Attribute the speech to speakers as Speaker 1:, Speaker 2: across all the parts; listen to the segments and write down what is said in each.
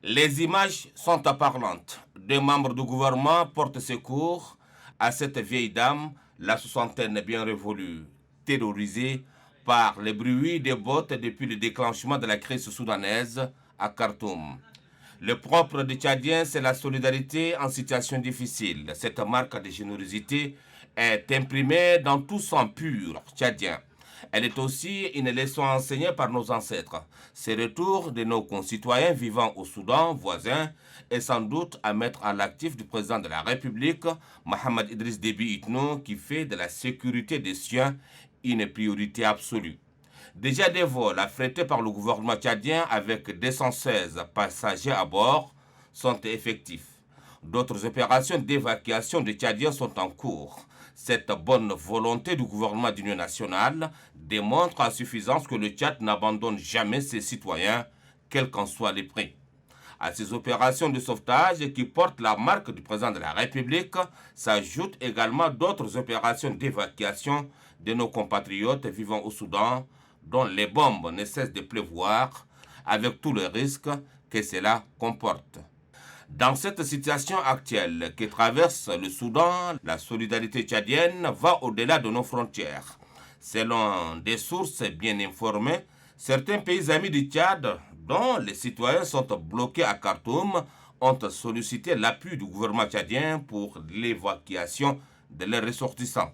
Speaker 1: Les images sont parlantes. Deux membres du gouvernement portent secours à cette vieille dame, la soixantaine bien révolue, terrorisée par les bruits des bottes depuis le déclenchement de la crise soudanaise à Khartoum. Le propre des Tchadiens, c'est la solidarité en situation difficile. Cette marque de générosité est imprimée dans tout sang pur tchadien. Elle est aussi une leçon enseignée par nos ancêtres. Ce retour de nos concitoyens vivant au Soudan voisin est sans doute à mettre à l'actif du président de la République, Mohamed Idriss Déby Itno, qui fait de la sécurité des siens une priorité absolue. Déjà des vols affrétés par le gouvernement tchadien avec 216 passagers à bord sont effectifs. D'autres opérations d'évacuation des Tchadiens sont en cours. Cette bonne volonté du gouvernement d'union nationale démontre à suffisance que le Tchad n'abandonne jamais ses citoyens, quels qu'en soient les prix. À ces opérations de sauvetage qui portent la marque du président de la République s'ajoutent également d'autres opérations d'évacuation de nos compatriotes vivant au Soudan, dont les bombes ne cessent de pleuvoir, avec tous les risques que cela comporte. Dans cette situation actuelle que traverse le Soudan, la solidarité tchadienne va au-delà de nos frontières. Selon des sources bien informées, certains pays amis du Tchad, dont les citoyens sont bloqués à Khartoum, ont sollicité l'appui du gouvernement tchadien pour l'évacuation de leurs ressortissants.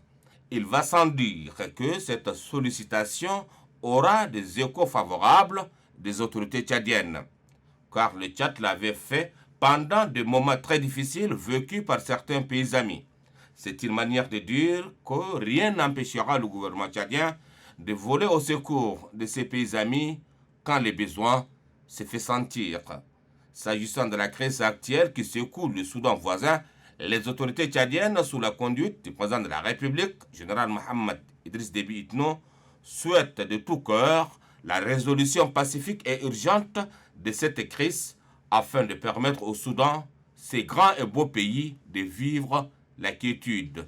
Speaker 1: Il va sans dire que cette sollicitation aura des échos favorables des autorités tchadiennes, car le Tchad l'avait fait pendant des moments très difficiles vécus par certains pays amis. C'est une manière de dire que rien n'empêchera le gouvernement tchadien de voler au secours de ses pays amis quand le besoin se fait sentir. S'agissant de la crise actuelle qui secoue le Soudan voisin, les autorités tchadiennes, sous la conduite du président de la République, général Mohamed Idriss Déby Itno, souhaitent de tout cœur la résolution pacifique et urgente de cette crise afin de permettre au Soudan, ces grands et beaux pays, de vivre la quiétude.